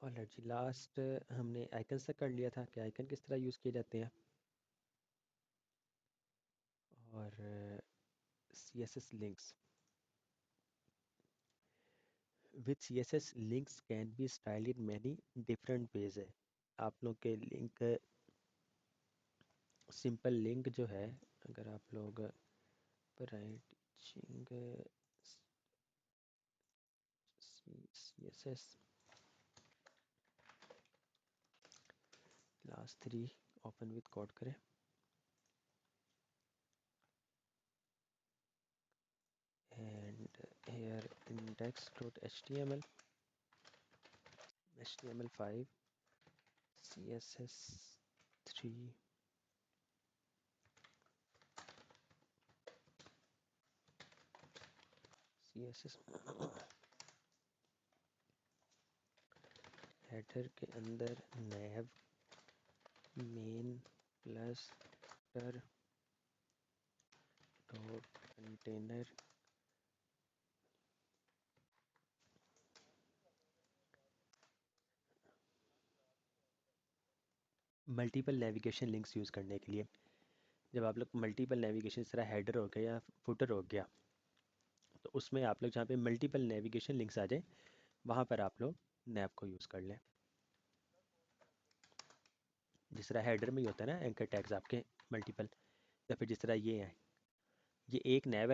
Alright जी, last हमने icon से कर लिया था कि आइकन किस तरह यूज़ किए जाते हैं, और CSS links with CSS links can be style in many different ways है। आप लोग के लिंक, सिंपल लिंक जो है, अगर आप लोग teaching CSS class 3 open with code करें, and here index.html, HTML5, CSS3, CSS header के अंदर nav main प्लस टर dot container, multiple navigation links use करने के लिए। जब आप लोग मल्टीपल नेविगेशन, इस तरह हेडर हो गया या फुटर हो गया, तो उसमें आप लोग जहाँ पे मल्टीपल नेविगेशन लिंक्स आ जाए वहाँ पर आप लोग नैव को यूज़ कर लें। जिस तरह हेडर में ही होता है ना एंकर टैग्स आपके मल्टीपल, या फिर जिस तरह ये है, ये एक नैव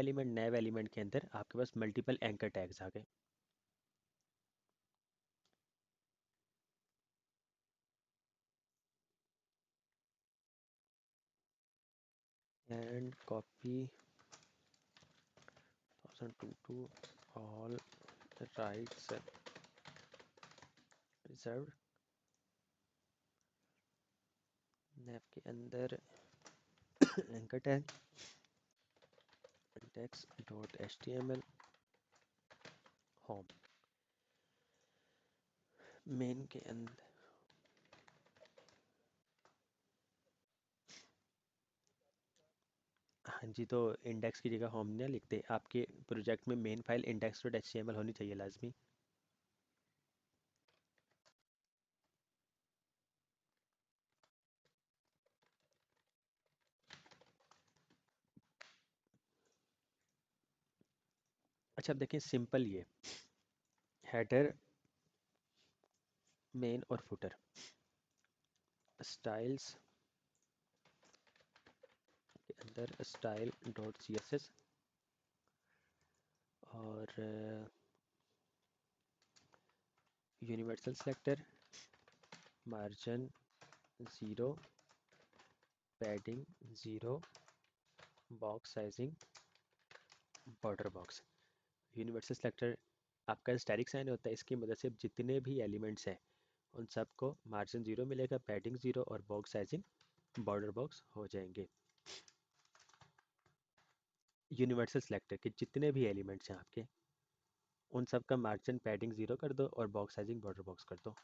एलिमेंट के अंदर आपके पास मल्टीपल एंकर टैग्स आ गए। And copy 1002 all rights reserved, nav के अंदर anchor tag index.html home, main के अंदर। हाँ जी, तो इंडेक्स की जगह होम नहीं लिखते, आपके प्रोजेक्ट में मेन फाइल index.html होनी चाहिए लाजमी। अच्छा, अब देखिए सिंपल, ये हेडर, मेन और फुटर, स्टाइल्स के अंदर स्टाइल डॉट CSS, और universal selector, margin 0, padding 0, box sizing, border box. Universal selector आपका स्टैटिक साइन होता है, इसकी मदद से जितने भी एलिमेंट्स हैं उन सबको मार्जिन 0 मिलेगा, पैडिंग 0 और बॉक्स साइजिंग बॉर्डर बॉक्स हो जाएंगे। यूनिवर्सल सेलेक्टर के जितने भी एलिमेंट्स हैं आपके, उन सब का मार्जिन पैडिंग 0 कर दो और बॉक्स साइजिंग बॉर्डर बॉक्स कर दो।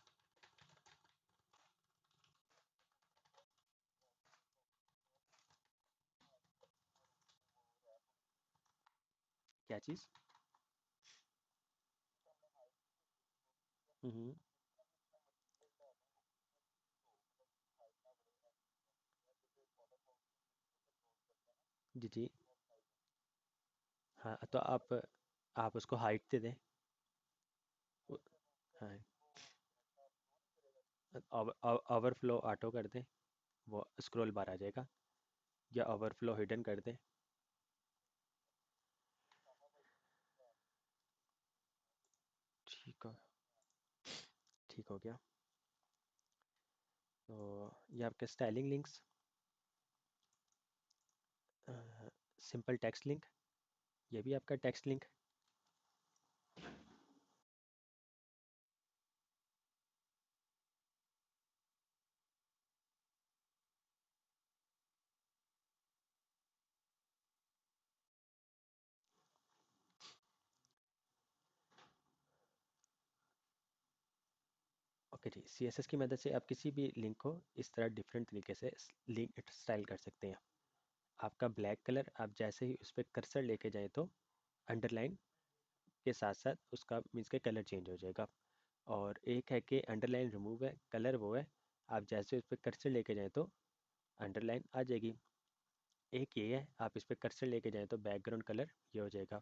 क्या चीज़? हम्म, जी जी। हाँ, तो आप उसको हाइट दे दें। उ- हाँ, ओवरफ्लो ऑटो कर दें, वो स्क्रॉल बार आ जाएगा, या ओवरफ्लो हिडन कर दें। ठीक हो, ठीक हो गया। तो ये आपके styling links, simple text link, ये भी आपका टेक्स्ट लिंक। ओके जी, CSS की मदद से आप किसी भी लिंक को इस तरह डिफरेंट तरीके से लिंक स्टाइल कर सकते हैं। आपका ब्लैक कलर, आप जैसे ही उस पर कर्सर लेके जाएं तो अंडरलाइन के साथ साथ उसका मीन्स के कलर चेंज हो जाएगा। और एक है कि अंडरलाइन रिमूव है, कलर वो है, आप जैसे उस पर कर्सर लेके जाएं तो अंडरलाइन आ जाएगी। एक ये है, आप इस पर कर्सर लेके जाएं तो बैकग्राउंड कलर ये हो जाएगा।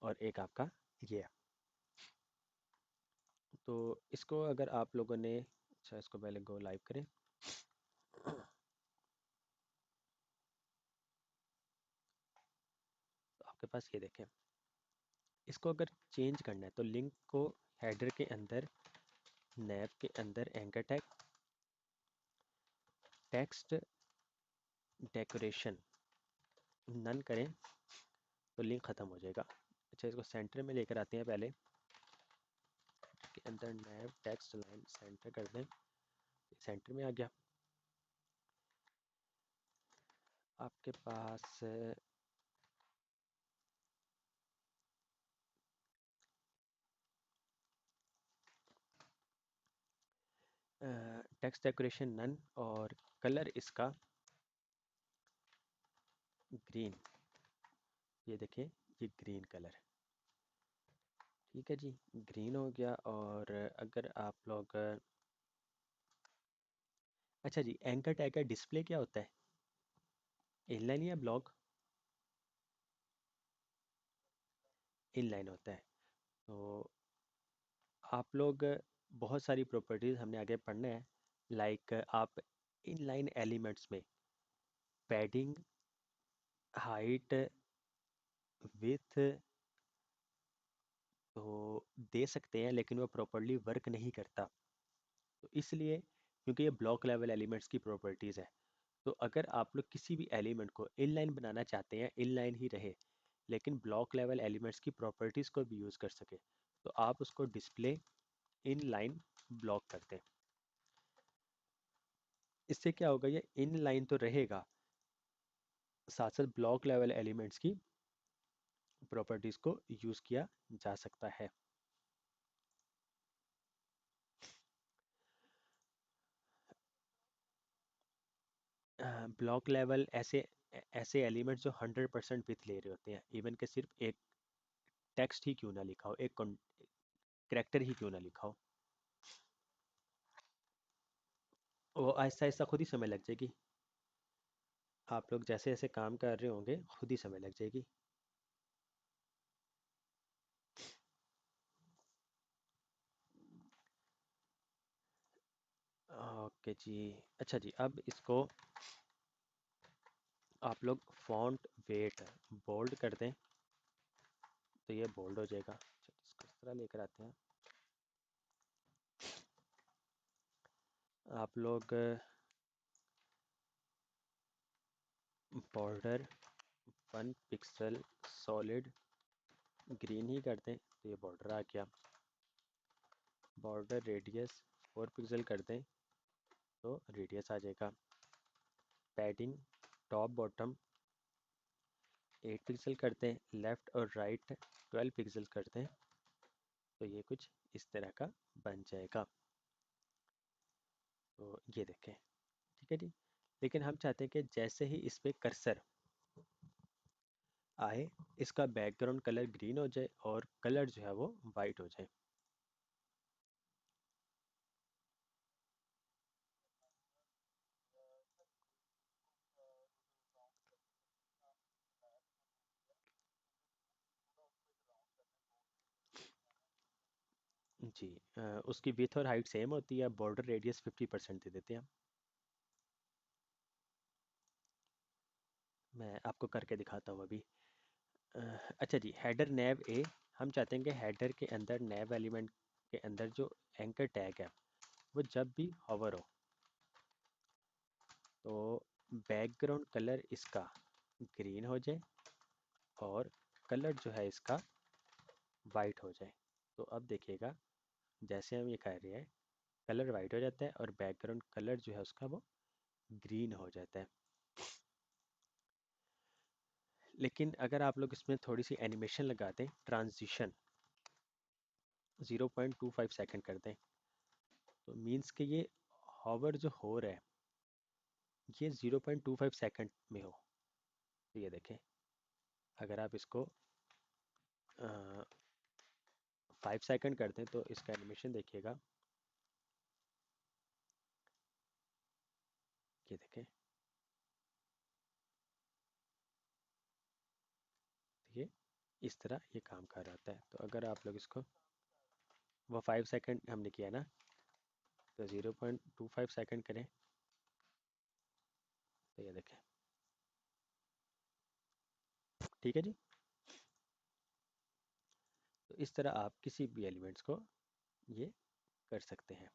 और एक आपका ये है। तो इसको अगर आप लोगों ने, अच्छा इसको पहले गो लाइव करें। तो आपके पास ये देखें, इसको अगर चेंज करना है तो लिंक को हेडर के अंदर, नैब के अंदर anchor tag, text decoration none करें तो लिंक ख़त्म हो जाएगा। अच्छा इसको सेंटर में लेकर आते हैं, पहले के अंदर नैब टेक्स्ट लाइन सेंटर कर दें, सेंटर में आ गया। आपके पास टेक्स्ट डेकोरेशन नन और कलर इसका ग्रीन, ये देखिए ये ग्रीन कलर, ठीक है जी, ग्रीन हो गया। और अगर आप लोग, अच्छा जी, एंकर टैग का डिस्प्ले क्या होता है, इनलाइन या ब्लॉक? इनलाइन होता है। तो आप लोग, बहुत सारी प्रॉपर्टीज़ हमने आगे पढ़ना है, लाइक आप इनलाइन एलिमेंट्स में पैडिंग, हाइट, विथ तो दे सकते हैं, लेकिन वो प्रॉपरली वर्क नहीं करता। तो इसलिए, क्योंकि ये ब्लॉक लेवल एलिमेंट्स की प्रॉपर्टीज़ है, तो अगर आप लोग किसी भी एलिमेंट को इनलाइन बनाना चाहते हैं, इनलाइन ही रहे लेकिन ब्लॉक लेवल एलिमेंट्स की प्रॉपर्टीज़ को भी यूज़ कर सके, तो आप उसको डिस्प्ले इनलाइन ब्लॉक करते हैं। इससे क्या होगा, ये इनलाइन तो रहेगा, साथ साथ ब्लॉक लेवल एलिमेंट्स की प्रॉपर्टीज़ को यूज़ किया जा सकता है। ब्लॉक लेवल ऐसे ऐसे एलिमेंट्स जो 100% विथ ले रहे होते हैं, इवन के सिर्फ एक टेक्स्ट ही क्यों ना लिखा हो, एक करेक्टर ही क्यों ना लिखा हो, वो आहिस्ता आहिस्ता खुद ही समय लग जाएगी। आप लोग जैसे जैसे काम कर रहे होंगे खुद ही समय लग जाएगी। ओके जी। अच्छा जी, अब इसको आप लोग फॉन्ट वेट बोल्ड कर दें तो ये बोल्ड हो जाएगा। अच्छा, इसको इस तरह लेकर आते हैं। आप लोग बॉर्डर 1 पिक्सल सॉलिड ग्रीन ही कर दें तो ये बॉर्डर आ गया। बॉर्डर रेडियस 4 पिक्सल कर दें तो रेडियस आ जाएगा। पैडिंग टॉप बॉटम 8 पिक्सल करते हैं, लेफ़्ट और राइट 12 पिक्सल करते हैं तो ये कुछ इस तरह का बन जाएगा। तो ये देखें, ठीक है जी। लेकिन हम चाहते हैं कि जैसे ही इस पे कर्सर आए, इसका बैकग्राउंड कलर ग्रीन हो जाए और कलर जो है वो वाइट हो जाए। जी, उसकी विथ और हाइट सेम होती है, बॉर्डर रेडियस 50% दे देते हैं हम। मैं आपको करके दिखाता हूँ अभी। अ, अच्छा जी, हेडर नैव ए, हम चाहते हैं कि हेडर के अंदर नैव एलिमेंट के अंदर जो एंकर टैग है वो जब भी हॉवर हो तो बैकग्राउंड कलर इसका ग्रीन हो जाए और कलर जो है इसका वाइट हो जाए। तो अब देखिएगा, जैसे हम ये कर रहे हैं कलर वाइट हो जाता है और बैकग्राउंड कलर जो है उसका वो ग्रीन हो जाता है। लेकिन अगर आप लोग इसमें थोड़ी सी एनिमेशन लगा दें, ट्रांजिशन 0.25 सेकेंड कर दें, तो मीन्स कि ये हॉवर जो हो रहा है ये 0.25 सेकेंड में हो। तो ये देखें, अगर आप इसको 5 सेकंड करते हैं तो इसका एनिमेशन देखिएगा। ये देखें, ये इस तरह ये काम कर रहा है। तो अगर आप लोग इसको, वो 5 सेकंड हमने किया ना, तो 0.25 सेकंड करें तो ये देखें, ठीक है जी। तो इस तरह आप किसी भी एलिमेंट्स को ये कर सकते हैं।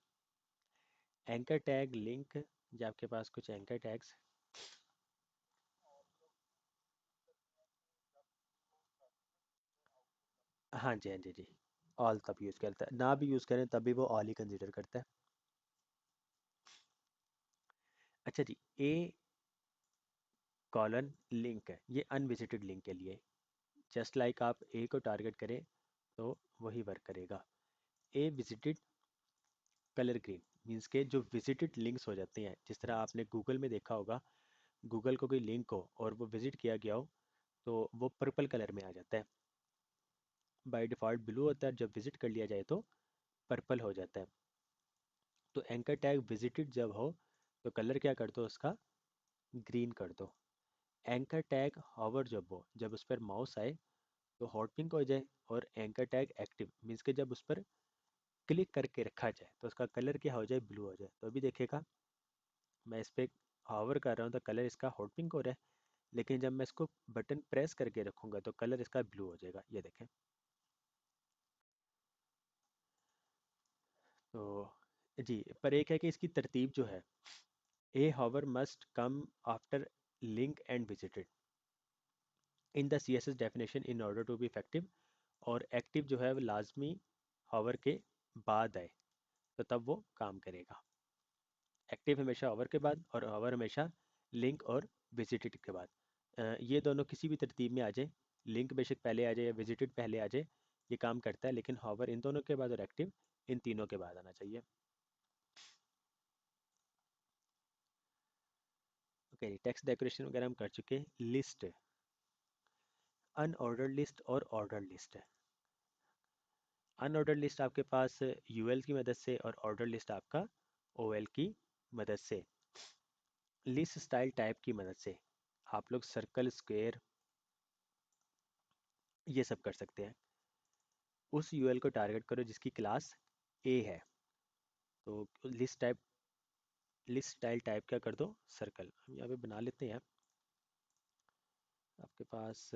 एंकर टैग, लिंक, या आपके पास कुछ एंकर टैग्स। हाँ जी, हाँ जी जी। ऑल तब यूज़ करता है, ना भी यूज़ करें तब भी वो ऑल ही कंसिडर करता है। अच्छा जी, ए कॉलन लिंक है, ये अनविजिटेड लिंक के लिए। जस्ट लाइक आप ए को टारगेट करें तो वही वर्क करेगा। ए विजिटेड कलर ग्रीन मीन्स के जो विजिटेड लिंक्स हो जाते हैं, जिस तरह आपने गूगल में देखा होगा, गूगल को कोई लिंक हो और वो विजिट किया गया हो तो वो पर्पल कलर में आ जाता है। बाय डिफ़ॉल्ट ब्लू होता है, जब विजिट कर लिया जाए तो पर्पल हो जाता है। तो एंकर टैग विजिटेड जब हो तो कलर क्या कर दो उसका, ग्रीन कर दो। एंकर टैग हॉवर जब हो, जब उस पर माउस आए तो हॉट पिंक हो जाए। और एंकर टैग एक्टिव मीन्स के जब उस पर क्लिक करके रखा जाए तो उसका कलर क्या हो जाए, ब्लू हो जाए। तो अभी देखिएगा, मैं इस पर हॉवर कर रहा हूँ तो कलर इसका हॉट पिंक हो रहा है, लेकिन जब मैं इसको बटन प्रेस करके रखूँगा तो कलर इसका ब्लू हो जाएगा, ये देखें। तो जी, पर एक है कि इसकी तरतीब जो है, a hover must come after link and visited in the C S S definition in order to be effective. और एक्टिव जो है वो लाजमी हॉवर के बाद आए तो तब वो काम करेगा। एक्टिव हमेशा हॉवर के बाद और हॉवर हमेशा लिंक और विजिटेड के बाद। ये दोनों किसी भी तरतीब में आ जाए, लिंक बेशक पहले आ जाए या विजिटेड पहले आ जाए, ये काम करता है। लेकिन हॉवर इन दोनों के बाद और एक्टिव इन तीनों के बाद आना चाहिए। ओके, टेक्स्ट डेकोरेशन वगैरह हम कर चुके हैं। लिस्ट, अनऑर्डर्ड लिस्ट और ऑर्डर लिस्ट है। अनऑर्डर लिस्ट आपके पास यूएल की मदद से और ऑर्डर लिस्ट आपका ओएल की मदद से। लिस्ट स्टाइल टाइप की मदद से आप लोग सर्कल, स्क्वायर, ये सब कर सकते हैं। उस यूएल को टारगेट करो जिसकी क्लास ए है। तो लिस्ट स्टाइल टाइप क्या कर दो, सर्कल। हम यहाँ पे बना लेते हैं। आपके पास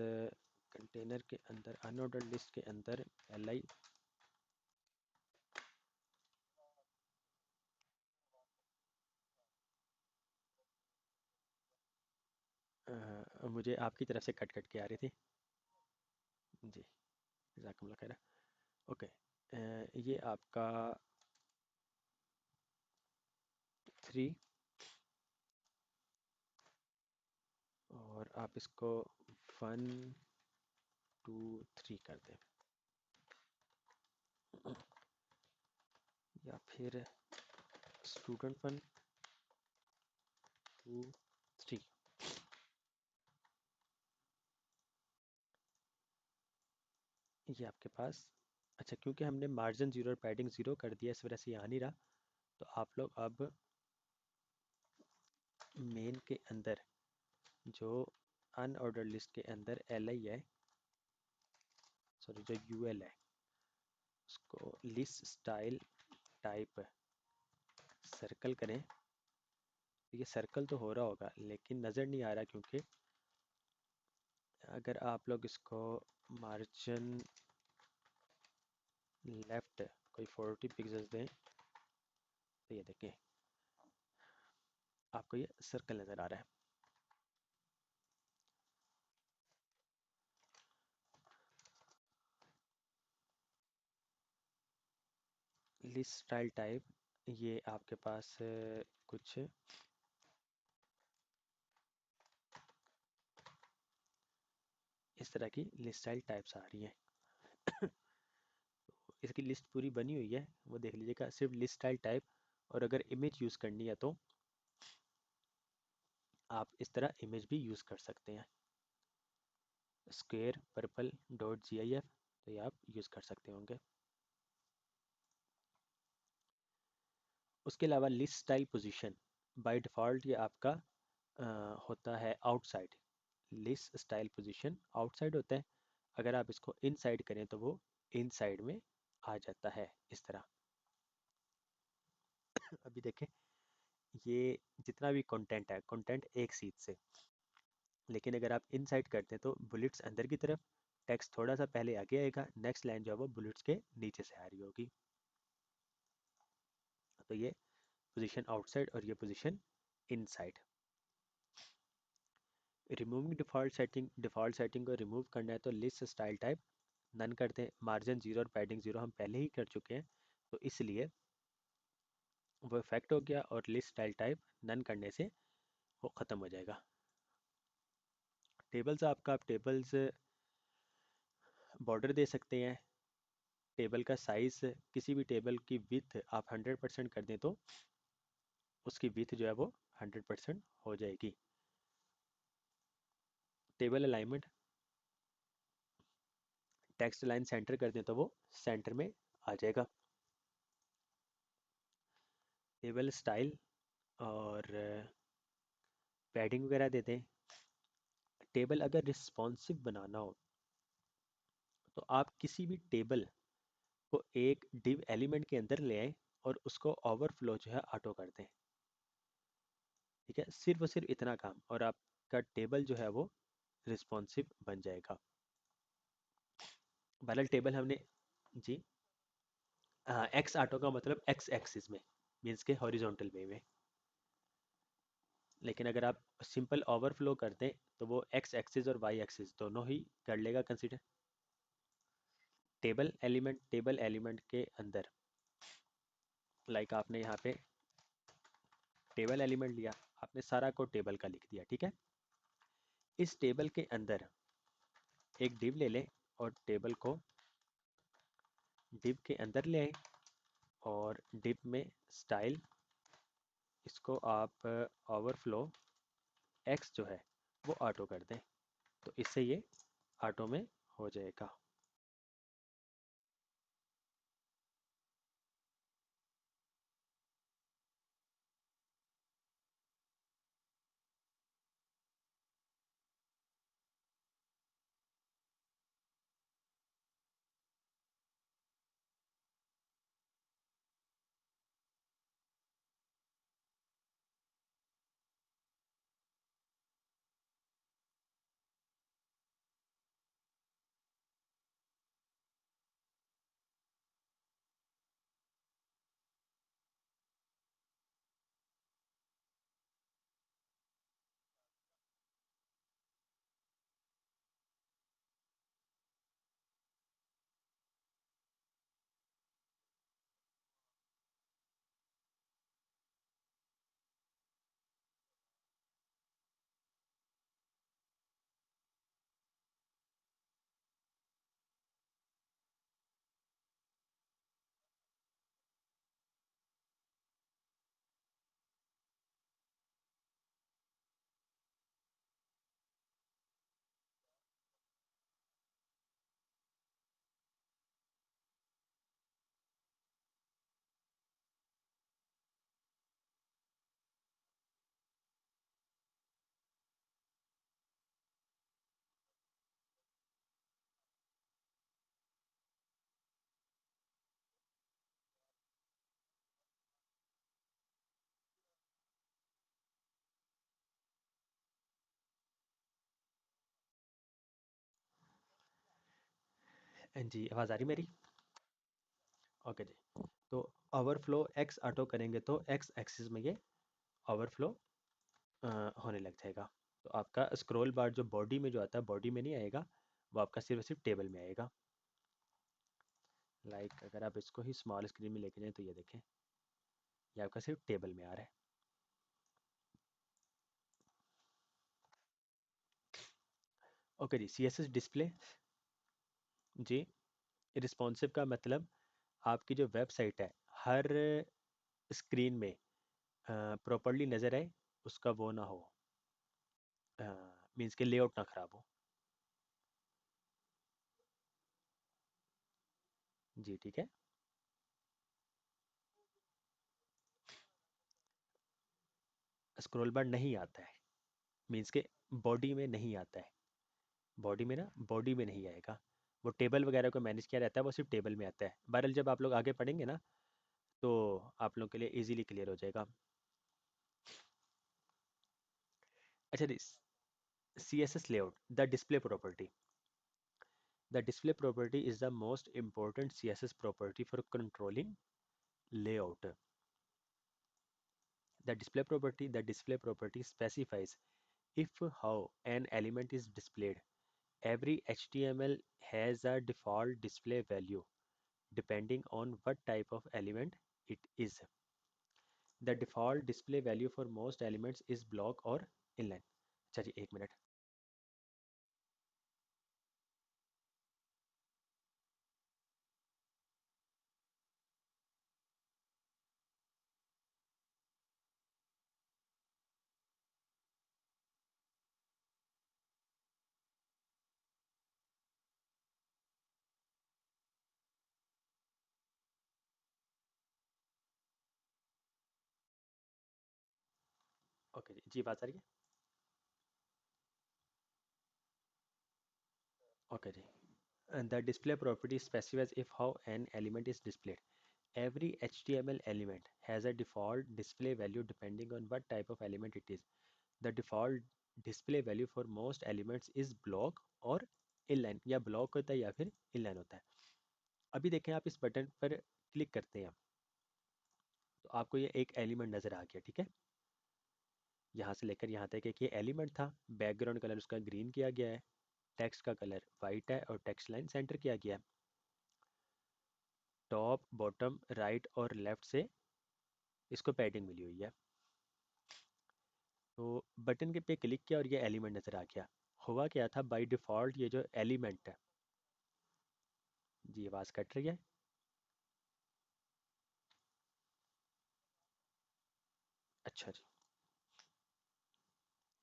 कंटेनर के अंदर अनऑर्डर लिस्ट के अंदर li, मुझे आपकी तरफ से कट कट के आ रही थी जी, जज़ाकल्लाह खैर। ओके, ये आपका 3, और आप इसको 1 2 3 कर दें, या फिर स्टूडेंट 1 2 3। ये आपके पास, अच्छा क्योंकि हमने मार्जिन 0 और पैडिंग 0 कर दिया, इस वजह से ये आ नहीं रहा। तो आप लोग अब मेन के अंदर जो अनऑर्डर लिस्ट के अंदर li है, सॉरी जो यूएल है, उसको लिस्ट स्टाइल टाइप सर्कल करें। ये सर्कल तो हो रहा होगा लेकिन नज़र नहीं आ रहा, क्योंकि अगर आप लोग इसको मार्जिन लेफ्ट कोई 40 पिक्सेल्स दें तो ये देखें, आपको ये सर्कल नज़र आ रहा है। लिस्ट स्टाइल टाइप, ये आपके पास कुछ इस तरह की लिस्ट स्टाइल टाइप्स आ रही हैं। इसकी लिस्ट पूरी बनी हुई है, वो देख लीजिएगा, सिर्फ लिस्ट स्टाइल टाइप। और अगर इमेज यूज़ करनी है तो आप इस तरह इमेज भी यूज़ कर सकते हैं, square purple dot G I F, तो ये आप यूज़ कर सकते होंगे। उसके अलावा list style position, by default ये आपका होता है outside. List style position outside होता है, अगर आप इसको इनसाइड करें तो वो इनसाइड में आ जाता है इस तरह। अभी देखें, ये जितना भी कंटेंट है, कंटेंट एक सीट से, लेकिन अगर आप इनसाइड करते हैं तो बुलेट्स अंदर की तरफ, टेक्स्ट थोड़ा सा पहले आगे आएगा, नेक्स्ट लाइन जो है वो बुलेट्स के नीचे से आ रही होगी। तो ये पोजीशन आउटसाइड और ये position inside. Removing default setting को रिमूव करना है तो लिस्ट स्टाइल टाइप नन करते हैं। मार्जिन 0 और पैडिंग 0 हम पहले ही कर चुके हैं, तो इसलिए वो इफेक्ट हो गया, और लिस्ट स्टाइल टाइप नन करने से वो ख़त्म हो जाएगा। टेबल्स, आपका आप टेबल्स बॉर्डर दे सकते हैं। टेबल का साइज़, किसी भी टेबल की विथ आप 100% कर दें तो उसकी विथ जो है वो 100% हो जाएगी। Table alignment, text line centre कर दें तो वो सेंटर में आ जाएगा। टेबल स्टाइल और पैडिंग वगैरह दे दें। टेबल अगर रिस्पॉन्सिव बनाना हो तो आप किसी भी टेबल को एक डिव एलिमेंट के अंदर ले आए और उसको ओवरफ्लो जो है ऑटो कर दें। ठीक है, सिर्फ और सिर्फ इतना काम, और आपका टेबल जो है वो रिस्पॉन्सिव बन जाएगा। बहरहाल टेबल हमने, जी हाँ, एक्स ऑटो का मतलब एक्स एक्सिस में, मीन्स के हॉरिजॉन्टल वे में। लेकिन अगर आप सिंपल ओवरफ्लो कर दें तो वो एक्स एक्सिस और वाई एक्सिस दोनों ही कर लेगा कंसिडर। टेबल एलिमेंट के अंदर, लाइक आपने यहाँ पे टेबल एलिमेंट लिया, आपने सारा को टेबल का लिख दिया, ठीक है। इस टेबल के अंदर एक डिव ले लें और टेबल को डिव के अंदर ले आए, और डिव में स्टाइल, इसको आप ओवरफ्लो एक्स जो है वो ऑटो कर दें, तो इससे ये ऑटो में हो जाएगा। जी, आवाज़ आ रही मेरी? ओके जी। तो ओवरफ्लो एक्स ऑटो करेंगे तो एक्स एक्सिस में ये ओवरफ्लो होने लग जाएगा। तो आपका स्क्रॉल बार जो बॉडी में जो आता है, बॉडी में नहीं आएगा, वो आपका सिर्फ सिर्फ टेबल में आएगा। लाइक अगर आप इसको ही स्मॉल स्क्रीन में लेके जाएं तो ये देखें, ये आपका सिर्फ टेबल में आ रहा है। ओके जी, सी एस एस डिस्प्ले, जी रिस्पॉन्सिव का मतलब आपकी जो वेबसाइट है हर स्क्रीन में प्रॉपरली नज़र आए, उसका वो ना हो, मीन्स के लेआउट ना ख़राब हो। जी ठीक है। स्क्रॉल बार नहीं आता है, मीन्स के बॉडी में नहीं आता है, बॉडी में ना, बॉडी में नहीं आएगा। वो टेबल वगैरह को मैनेज किया रहता है, वो सिर्फ टेबल में आता है। बहरहाल जब आप लोग आगे पढ़ेंगे ना, तो आप लोग के लिए इजीली क्लियर हो जाएगा। अच्छा, C S S layout, the display property. The display property is the most important CSS property for controlling layout. The display property specifies if how an element is displayed. Every HTML has a default display value depending on what type of element it is. The default display value for most elements is block or inline. अच्छा जी, एक minute. Okay जी, जी बात आ रही है। Okay जी। The display property specifies if how an element is displayed. Every HTML element has a default display value depending on what type of element it is. The default display value for most elements is block और inline, या block होता है या फिर inline होता है। अभी देखें, आप इस बटन पर क्लिक करते हैं तो आपको ये एक एलिमेंट नज़र आ गया, ठीक है। यहाँ से लेकर यहाँ तक एक ये एलिमेंट था, बैकग्राउंड कलर उसका ग्रीन किया गया है, टेक्स्ट का कलर वाइट है और टेक्स्ट लाइन सेंटर किया गया है। टॉप बॉटम राइट और लेफ्ट से इसको पैडिंग मिली हुई है। तो बटन के पे क्लिक किया और ये एलिमेंट नज़र आ गया। हुआ क्या था, बाय डिफ़ॉल्ट ये जो एलिमेंट है, जी आवाज़ कट रही है। अच्छा जी,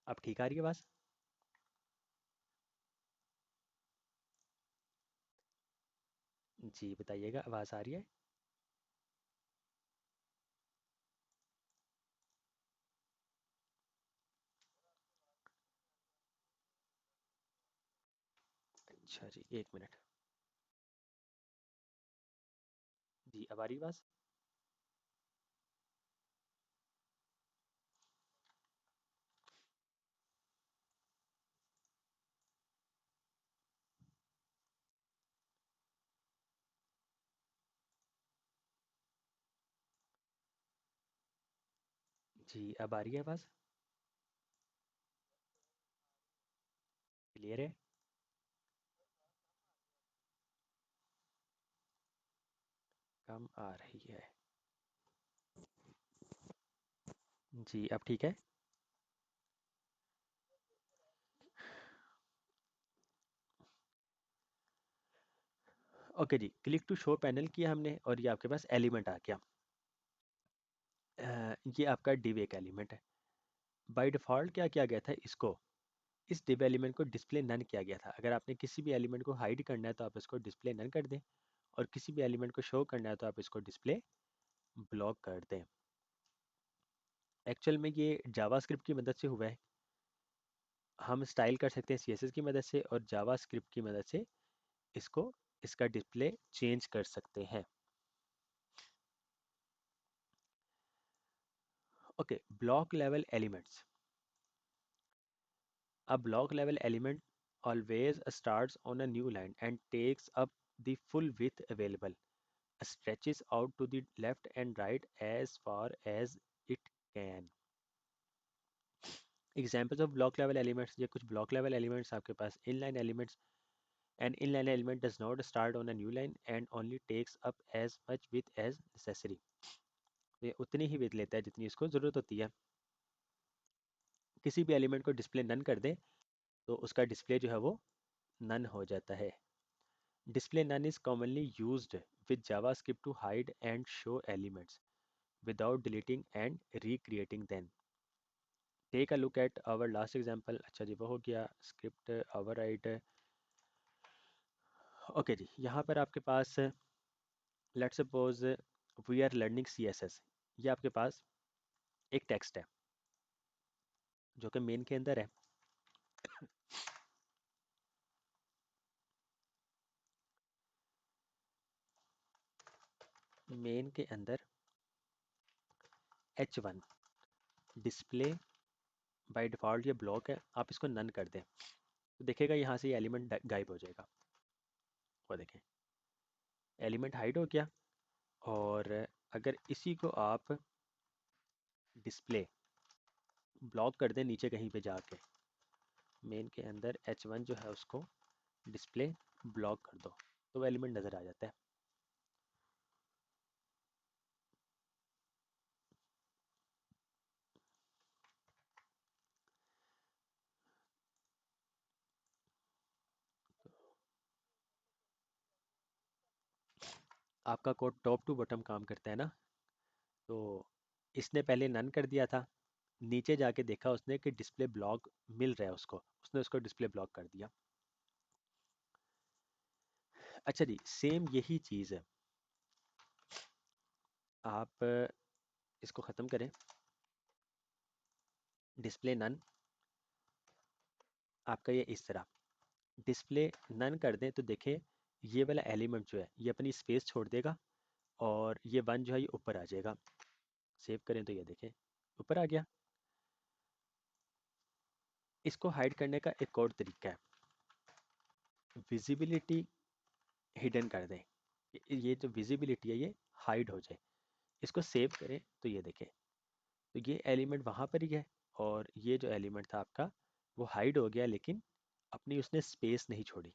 अब ठीक आ रही है आवाज़। जी बताइएगा, आवाज़ आ रही है। अच्छा जी, एक मिनट। जी अब आ रही आवाज़। जी अब आ रही है आवाज़, क्लियर है। कम आ रही है। जी अब ठीक है। ओके जी, क्लिक टू शो पैनल किया हमने और ये आपके पास एलिमेंट आ गया। ये आपका डिव एक एलिमेंट है। बाय डिफ़ॉल्ट क्या किया गया था, इसको, इस डिव एलिमेंट को डिस्प्ले नन किया गया था। अगर आपने किसी भी एलिमेंट को हाइड करना है तो आप इसको डिस्प्ले नन कर दें, और किसी भी एलिमेंट को शो करना है तो आप इसको डिस्प्ले ब्लॉक कर दें। एक्चुअल में ये जावास्क्रिप्ट की मदद से हुआ है। हम स्टाइल कर सकते हैं सीएसएस की मदद से, और जावास्क्रिप्ट की मदद से इसको, इसका डिस्प्ले चेंज कर सकते हैं। Okay, block level elements. A block level element always starts on a new line and takes up the full width available, stretches out to the left and right as far as it can. Examples of block level elements, ये कुछ block level elements आपके पास inline elements. An inline element does not start on a new line and only takes up as much width as necessary. ये उतनी ही width लेता है जितनी इसको ज़रूरत होती है। किसी भी एलिमेंट को डिस्प्ले नन कर दें तो उसका डिस्प्ले जो है वो नन हो जाता है। Display none is commonly used with JavaScript to hide and show elements without deleting and recreating them. Take a look at our last example. अच्छा जी, वो हो गया स्क्रिप्ट override. ओके जी, यहाँ पर आपके पास let's suppose we are learning CSS। ये आपके पास एक टेक्स्ट है, जो कि मेन के अंदर है। मेन के अंदर H1 डिस्प्ले बाय डिफ़ॉल्ट ये ब्लॉक है, आप इसको नन कर दें तो देखेगा यहाँ से ये एलिमेंट गायब हो जाएगा। वो देखें एलिमेंट हाइड हो गया। और अगर इसी को आप डिस्प्ले ब्लॉक कर दें नीचे कहीं पे जाके, मेन के अंदर H1 जो है उसको डिस्प्ले ब्लॉक कर दो तो वो एलिमेंट नज़र आ जाता है। आपका कोड टॉप टू बॉटम काम करता है ना, तो इसने पहले नन कर दिया था, नीचे जाके देखा उसने कि डिस्प्ले ब्लॉक मिल रहा है उसको, उसने उसको डिस्प्ले ब्लॉक कर दिया। अच्छा जी, सेम यही चीज़ है, आप इसको ख़त्म करें, डिस्प्ले नन, आपका ये इस तरह डिस्प्ले नन कर दें तो देखें ये वाला एलिमेंट जो है ये अपनी स्पेस छोड़ देगा और ये वन जो है ये ऊपर आ जाएगा। सेव करें तो ये देखें ऊपर आ गया। इसको हाइड करने का एक और तरीका है, विजिबिलिटी हिडन कर दें, ये जो विजिबिलिटी है ये हाइड हो जाए। इसको सेव करें तो ये देखें, तो ये एलिमेंट वहाँ पर ही है और ये जो एलिमेंट था आपका वो हाइड हो गया, लेकिन अपनी उसने स्पेस नहीं छोड़ी।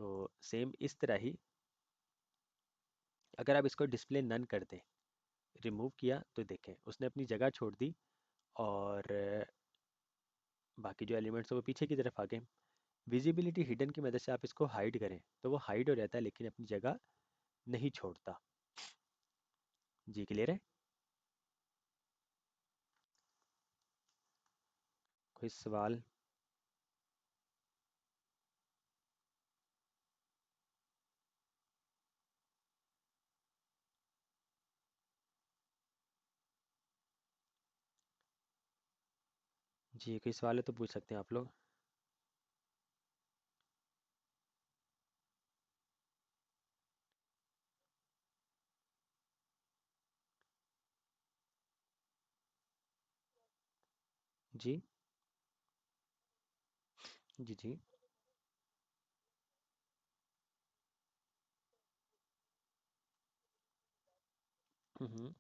तो सेम इस तरह ही अगर आप इसको डिस्प्ले नन कर दें, रिमूव किया तो देखें उसने अपनी जगह छोड़ दी और बाकी जो एलिमेंट्स हैं वो पीछे की तरफ आ गए। विजिबिलिटी हिडन की मदद से आप इसको हाइड करें तो वो हाइड हो जाता है लेकिन अपनी जगह नहीं छोड़ता। जी क्लियर है? कोई सवाल? जी कोई सवाल है तो पूछ सकते हैं आप लोग। जी जी जी। हम्म।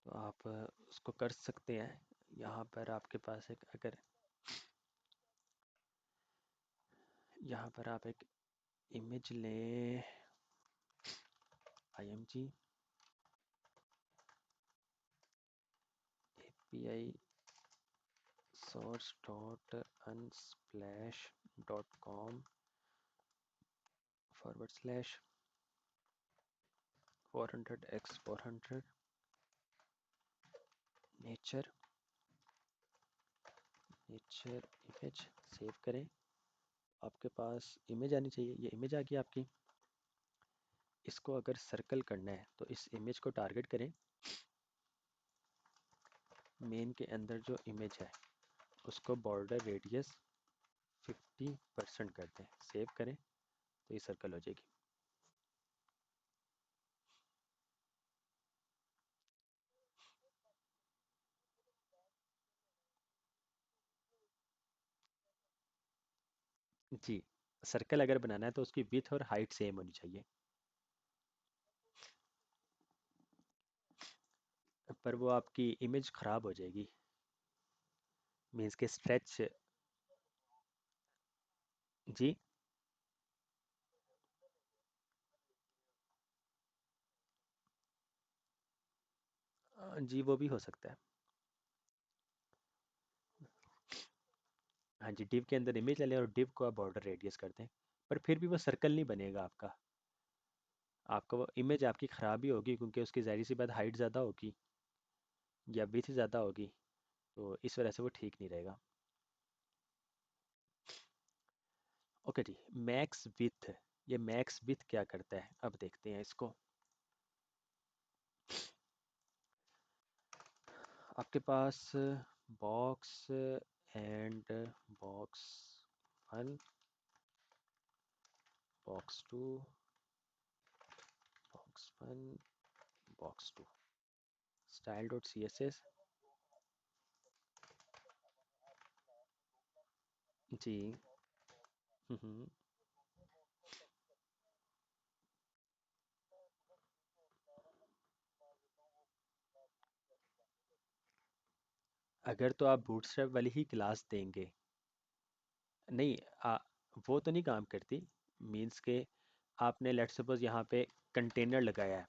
तो आप उसको कर सकते हैं। यहाँ पर आपके पास एक अगर यहाँ पर आप एक इमेज लें, img api source dot unsplash dot com forward slash 400x 400 nature nature image. Save करें, आपके पास इमेज आनी चाहिए, ये इमेज आ गई आपकी। इसको अगर सर्कल करना है तो इस इमेज को टारगेट करें, मेन के अंदर जो इमेज है उसको बॉर्डर रेडियस 50% कर दें, सेव करें तो ये सर्कल हो जाएगी। जी, सर्कल अगर बनाना है तो उसकी विड्थ और हाइट सेम होनी चाहिए, पर वो आपकी इमेज ख़राब हो जाएगी, मीन्स के स्ट्रेच। जी जी वो भी हो सकता है। हाँ जी, डिव के अंदर इमेज ले लें और डिव को आप बॉर्डर रेडियस कर दें, पर फिर भी वो सर्कल नहीं बनेगा आपका। आपका वो इमेज आपकी ख़राब ही होगी क्योंकि उसकी ज़ाहिर सी बात हाइट ज़्यादा होगी या विड्थ ज़्यादा होगी, तो इस वजह से वो ठीक नहीं रहेगा। ओके जी, मैक्स विथ, ये मैक्स विथ क्या करता है अब देखते हैं इसको। आपके पास box and box one, box two, box one, box two, style dot C S S. जी। हम्म। अगर तो आप बूटस्ट्रैप वाली ही क्लास देंगे, नहीं वो तो नहीं काम करती। मीन्स के आपने लेट्स सपोज यहाँ पे कंटेनर लगाया है,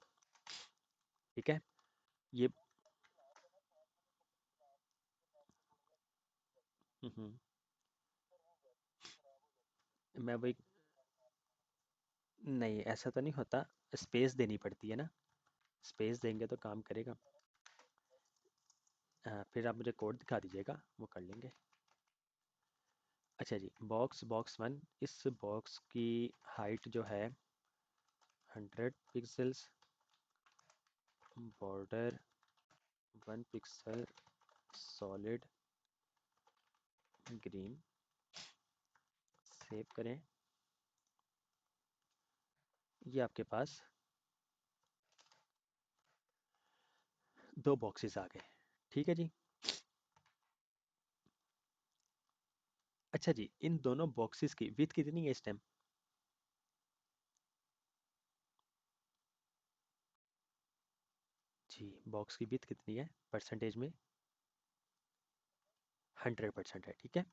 ठीक है। ये हम्म, मैं वही, नहीं ऐसा तो नहीं होता, स्पेस देनी पड़ती है ना, स्पेस देंगे तो काम करेगा। फिर आप मुझे कोड दिखा दीजिएगा, वो कर लेंगे। अच्छा जी, बॉक्स बॉक्स वन, इस बॉक्स की हाइट जो है 100 pixels, border 1 pixel, solid green. Save करें। ये आपके पास दो बॉक्सेस आ गए, ठीक है जी। अच्छा जी, इन दोनों बॉक्सेस की विड्थ कितनी है इस टाइम? जी, बॉक्स की विड्थ कितनी है परसेंटेज में? 100% है, ठीक है।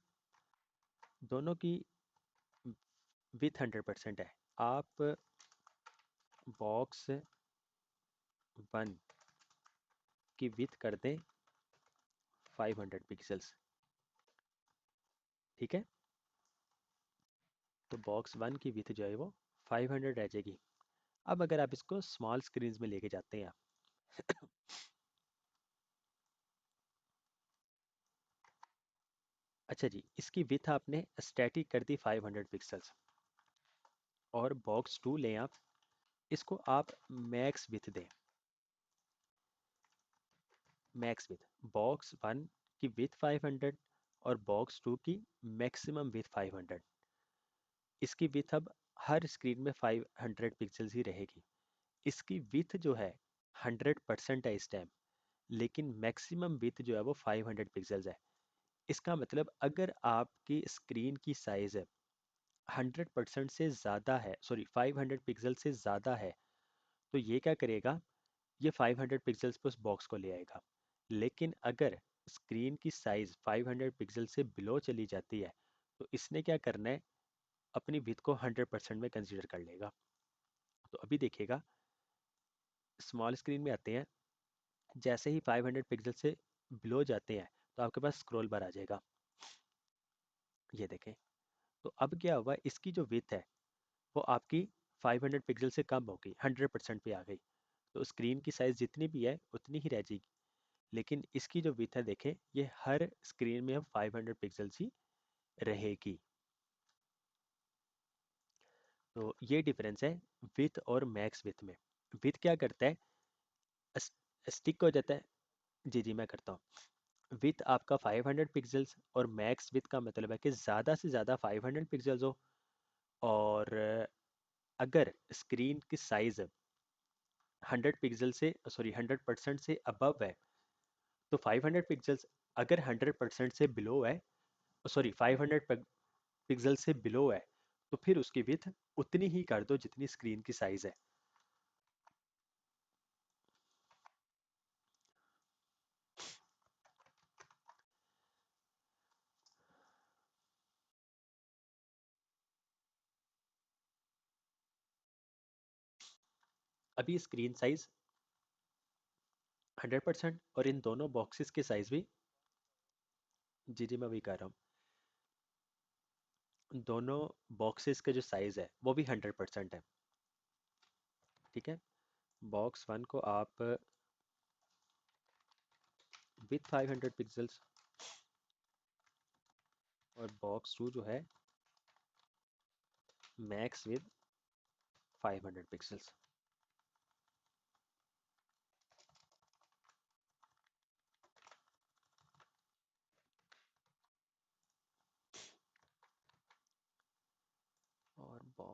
दोनों की विथ 100% है। आप बॉक्स वन की विथ कर दें 500 पिक्सल्स, ठीक है। तो बॉक्स वन की विथ जो है वो 500 रह जाएगी। अब अगर आप इसको स्मॉल स्क्रीन में लेके जाते हैं, अच्छा जी, इसकी विथ आपने स्टैटिक कर दी 500 पिक्सल्स, और बॉक्स टू लें आप, इसको आप मैक्स विथ दें। मैक्स विथ, बॉक्स वन की विथ 500 और बॉक्स टू की मैक्सिमम विथ 500। इसकी विथ अब हर स्क्रीन में 500 पिक्सल्स ही रहेगी। इसकी विथ जो है 100% है इस टाइम, लेकिन मैक्सिमम विथ जो है वो 500 पिक्सल्स है। इसका मतलब अगर आपकी स्क्रीन की साइज 100% से ज़्यादा है, सॉरी 500 पिक्सल से ज़्यादा है, तो ये क्या करेगा, ये 500 पिक्सल्स पे उस बॉक्स को ले आएगा। लेकिन अगर स्क्रीन की साइज 500 पिक्सल से बिलो चली जाती है, तो इसने क्या करना है, अपनी विथ को 100% में कंसीडर कर लेगा। तो अभी देखिएगा, स्मॉल स्क्रीन में आते हैं, जैसे ही 500 पिक्सल से बिलो जाते हैं तो आपके पास स्क्रॉल बार आ जाएगा। ये देखें, तो अब क्या हुआ, इसकी जो विथ है वो आपकी 500 पिक्सल से कम हो गई, 100% पे आ गई। तो स्क्रीन की साइज जितनी भी है उतनी ही रह जाएगी। लेकिन इसकी जो विथ है देखें, ये हर स्क्रीन में अब 500 पिक्सल्स ही रहेगी। तो ये डिफरेंस है विथ और मैक्स विथ में। विथ क्या करता है, स्टिक हो जाता है। जी जी, मैं करता हूँ। विथ आपका 500 पिक्सल्स, और मैक्स विथ का मतलब है कि ज़्यादा से ज़्यादा 500 पिक्सल्स हो। और अगर स्क्रीन की साइज़ 100 पिक्सल से, सॉरी 100% से अबव है, तो 500 पिक्सल्स। अगर 100% से बिलो है, सॉरी 500 पिक्सल से बिलो है, तो फिर उसकी विथ उतनी ही कर दो जितनी स्क्रीन की साइज़ है। अभी स्क्रीन साइज 100% और इन दोनों बॉक्सेस के साइज भी, जी जी मैं वही कह रहा हूँ, दोनों बॉक्सेस के जो साइज है वो भी 100% है, ठीक है। बॉक्स वन को आप विथ 500 पिक्सल्स, और बॉक्स टू जो है max with 500 pixels.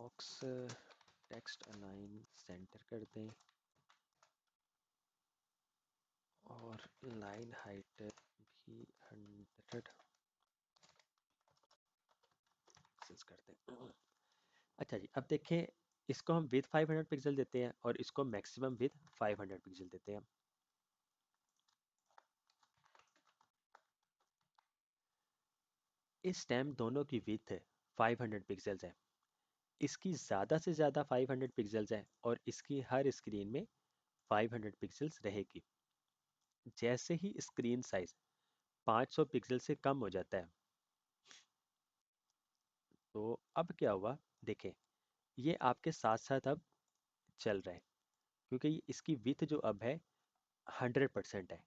Box text align centre कर दें और लाइन हाइट भी 100 पिक्सेल्स कर दें। अच्छा जी, अब देखें, इसको हम विथ 500 पिक्सल देते हैं और इसको मैक्सिमम विथ 500 पिक्सल देते हैं। इस टाइम दोनों की विथ 500 पिक्सल्स है, इसकी ज़्यादा से ज़्यादा 500 पिक्सल्स है और इसकी हर स्क्रीन में 500 पिक्सल्स रहेगी। जैसे ही स्क्रीन साइज 500 पिक्सल से कम हो जाता है, तो अब क्या हुआ देखें, ये आपके साथ साथ अब चल रहा है, क्योंकि इसकी विथ जो अब है 100% है।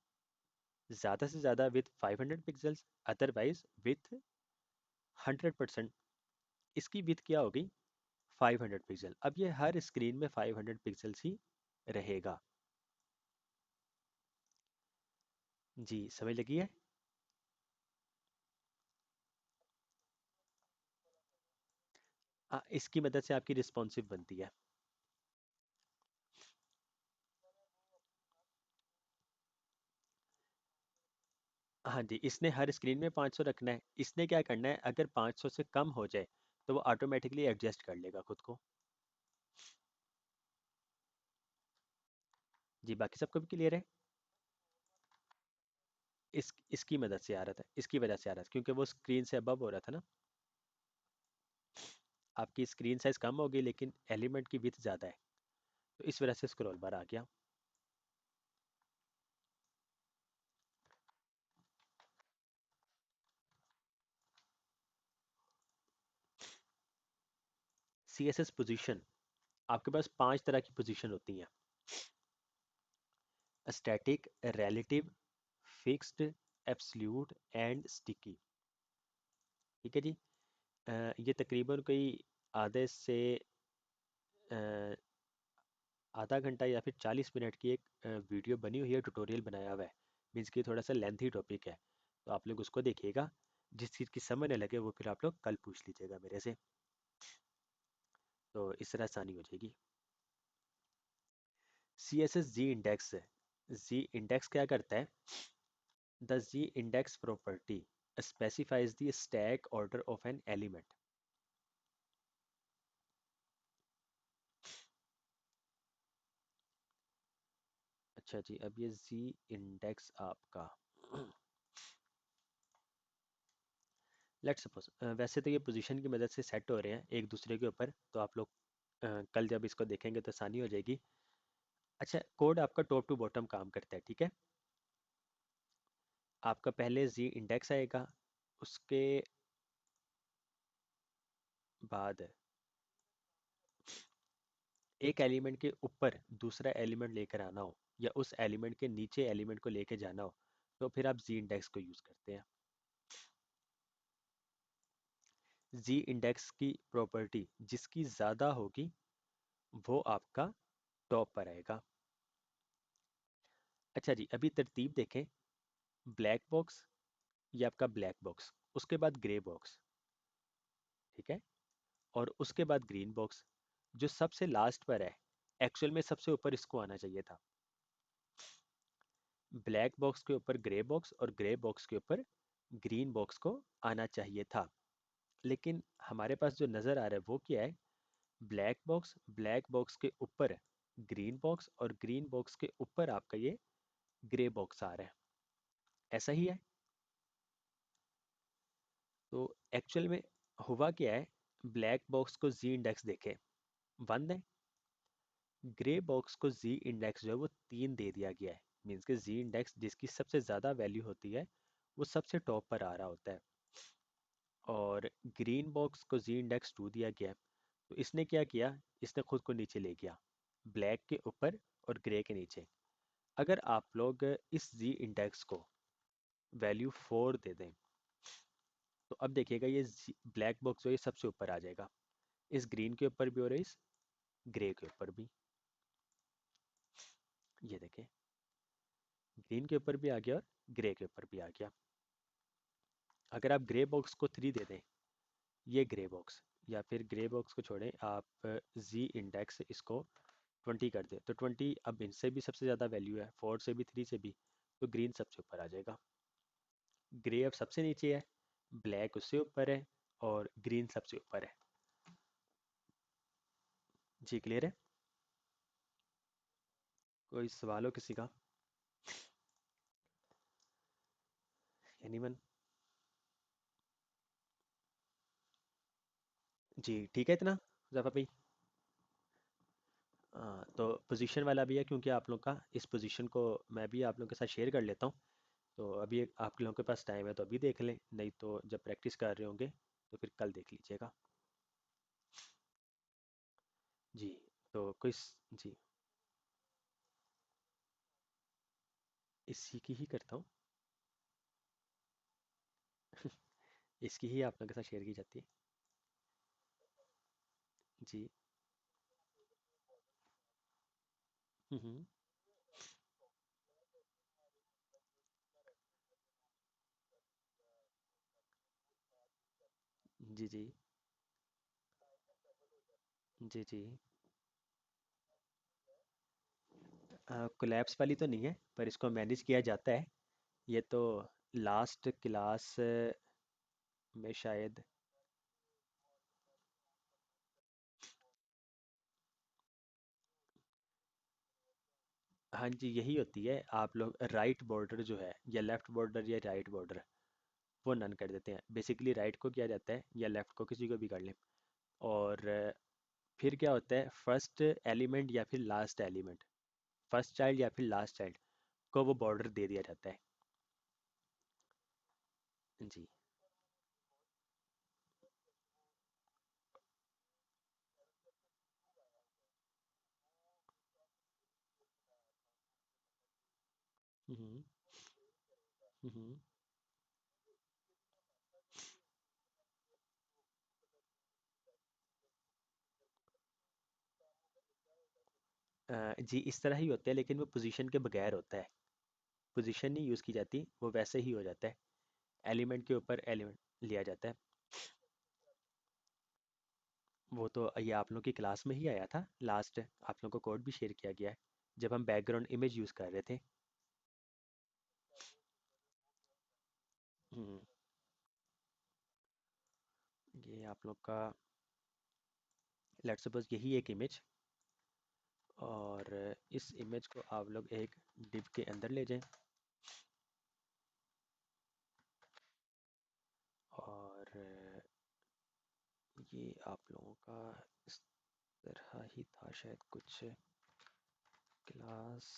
ज़्यादा से ज़्यादा विथ 500 पिक्सल्स, अदरवाइज विथ 100%। इसकी विथ क्या होगी, 500 पिक्सल। अब ये हर स्क्रीन में 500 पिक्सल्स ही रहेगा। जी समझ लगी है। इसकी मदद से आपकी रिस्पॉन्सिव बनती है। हाँ जी, इसने हर स्क्रीन में 500 रखना है। इसने क्या करना है, अगर 500 से कम हो जाए तो वो ऑटोमेटिकली एडजस्ट कर लेगा खुद को। जी बाकी सबको भी क्लियर है। इसकी मदद से आ रहा था, इसकी वजह से आ रहा था क्योंकि वो स्क्रीन से अबव हो रहा था ना। आपकी स्क्रीन साइज कम होगी लेकिन एलिमेंट की विड्थ ज़्यादा है, तो इस वजह से स्क्रॉल बार आ गया। CSS पोजीशन, आपके पास 5 तरह की पोजीशन होती हैं। Static, relative, fixed, absolute and sticky. ठीक है जी। ये तकरीबन कोई आधे से आधा घंटा या फिर 40 मिनट की एक वीडियो बनी हुई है, ट्यूटोरियल बनाया हुआ है। मीन्स कि थोड़ा सा लेंथी टॉपिक है, तो आप लोग उसको देखिएगा। जिस चीज़ की समझ न लगे वो फिर आप लोग कल पूछ लीजिएगा मेरे से, तो इस तरह आसानी हो जाएगी। CSS z index, z index क्या करता है, the z index property specifies the stack order of an element। अच्छा जी, अब ये जी इंडेक्स आपका लेट्स सपोज, वैसे तो ये पोजीशन की मदद से सेट हो रहे हैं एक दूसरे के ऊपर, तो आप लोग कल जब इसको देखेंगे तो आसानी हो जाएगी। अच्छा, कोड आपका टॉप टू बॉटम काम करता है, ठीक है। आपका पहले जी इंडेक्स आएगा, उसके बाद एक एलिमेंट के ऊपर दूसरा एलिमेंट लेकर आना हो या उस एलिमेंट के नीचे एलिमेंट को लेकर जाना हो, तो फिर आप जी इंडेक्स को यूज़ करते हैं। जी इंडेक्स की प्रॉपर्टी जिसकी ज़्यादा होगी वो आपका टॉप पर आएगा। अच्छा जी, अभी तरतीब देखें। ब्लैक बॉक्स, ये आपका ब्लैक बॉक्स, उसके बाद ग्रे बॉक्स, ठीक है, और उसके बाद ग्रीन बॉक्स, जो सबसे लास्ट पर है। एक्चुअल में सबसे ऊपर इसको आना चाहिए था। ब्लैक बॉक्स के ऊपर ग्रे बॉक्स और ग्रे बॉक्स के ऊपर ग्रीन बॉक्स को आना चाहिए था, लेकिन हमारे पास जो नज़र आ रहा है वो क्या है, ब्लैक बॉक्स के ऊपर ग्रीन बॉक्स और ग्रीन बॉक्स के ऊपर आपका ये ग्रे बॉक्स आ रहा है। ऐसा ही है। तो एक्चुअल में हुआ क्या है, ब्लैक बॉक्स को जी इंडेक्स देखें 1 है, ग्रे बॉक्स को जी इंडेक्स जो है वो 3 दे दिया गया है। मीन्स के जी इंडेक्स जिसकी सबसे ज़्यादा वैल्यू होती है वो सबसे टॉप पर आ रहा होता है, और ग्रीन बॉक्स को जी इंडेक्स 2 दिया गया है। तो इसने क्या किया, इसने खुद को नीचे ले गया, ब्लैक के ऊपर और ग्रे के नीचे। अगर आप लोग इस जी इंडेक्स को वैल्यू 4 दे दें, तो अब देखिएगा ये ब्लैक बॉक्स जो है सबसे ऊपर आ जाएगा, इस ग्रीन के ऊपर भी और इस ग्रे के ऊपर भी। ये देखें, ग्रीन के ऊपर भी आ गया और ग्रे के ऊपर भी आ गया। अगर आप ग्रे बॉक्स को 3 दे दें, ये ग्रे बॉक्स, या फिर ग्रे बॉक्स को छोड़ें, आप जी इंडेक्स इसको 20 कर दें, तो 20 अब इनसे भी सबसे ज़्यादा वैल्यू है, 4 से भी, 3 से भी, तो ग्रीन सबसे ऊपर आ जाएगा। ग्रे अब सबसे नीचे है, ब्लैक उससे ऊपर है, और ग्रीन सबसे ऊपर है। जी क्लियर है? कोई सवाल हो किसी का? एनीवन? जी ठीक है इतना, ज़फ़र भाई। तो पोजीशन वाला भी है, क्योंकि आप लोग का इस पोजीशन को मैं भी आप लोगों के साथ शेयर कर लेता हूँ। तो अभी आप लोगों के पास टाइम है तो अभी देख लें, नहीं तो जब प्रैक्टिस कर रहे होंगे तो फिर कल देख लीजिएगा। जी। तो जी, इसी की ही करता हूँ। इसकी ही आप लोगों के साथ शेयर की जाती है। जी। हम्म। जी जी। जी जी। कोलैप्स वाली तो नहीं है, पर इसको मैनेज किया जाता है। ये तो लास्ट क्लास में शायद। हाँ जी, यही होती है। आप लोग राइट बॉर्डर जो है, या लेफ्ट बॉर्डर या राइट बॉर्डर, वो नन कर देते हैं। बेसिकली राइट को किया जाता है, या लेफ्ट को, किसी को भी कर लें। और फिर क्या होता है, फर्स्ट एलिमेंट या फिर लास्ट एलिमेंट, फर्स्ट चाइल्ड या फिर लास्ट चाइल्ड को वो बॉर्डर दे दिया जाता है। जी। हम्म। हम्म। जी इस तरह ही होता है, लेकिन वो पोजीशन के बगैर होता है। पोजीशन नहीं यूज़ की जाती, वो वैसे ही हो जाता है। एलिमेंट के ऊपर एलिमेंट लिया जाता है। वो तो ये आप लोग की क्लास में ही आया था लास्ट, आप लोग को कोड भी शेयर किया गया है जब हम बैकग्राउंड इमेज यूज़ कर रहे थे। हम्म। ये आप लोग का, लेट्स सपोज यही एक इमेज, और इस इमेज को आप लोग एक डिव के अंदर ले जाएं, और ये आप लोगों का इस तरह ही था शायद कुछ, क्लास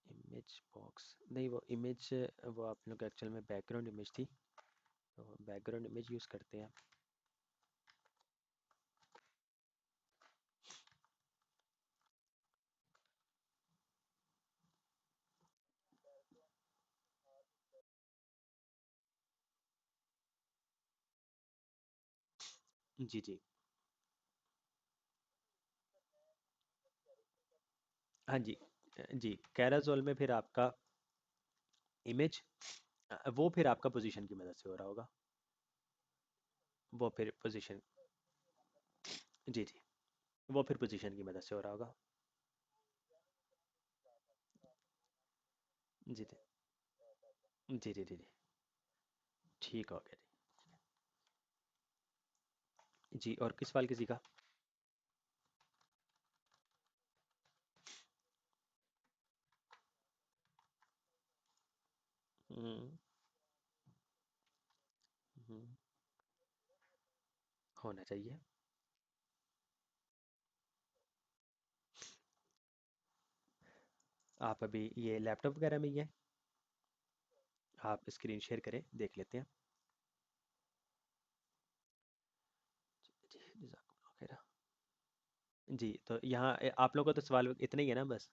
इमेज बॉक्स नहीं, वो इमेज, वो आप लोग एक्चुअल में बैकग्राउंड इमेज थी, तो बैकग्राउंड इमेज यूज़ करते हैं। जी जी। हाँ जी। जी, कैराजोल में फिर आपका इमेज, वो फिर आपका पोजीशन की मदद से हो रहा होगा। वो फिर पोजीशन, जी जी, वो फिर पोजीशन की मदद से हो रहा होगा। जी जी। जी जी जी जी। ठीक हो गया जी। जी, और किस सवाल किसी का? हम्म। हम्म, होना चाहिए। आप अभी ये लैपटॉप वगैरह में ही है? आप स्क्रीन शेयर करें, देख लेते हैं। जी, जज़ाकल्लाह खैर। जी, तो यहाँ आप लोगों को तो सवाल इतना ही है ना बस?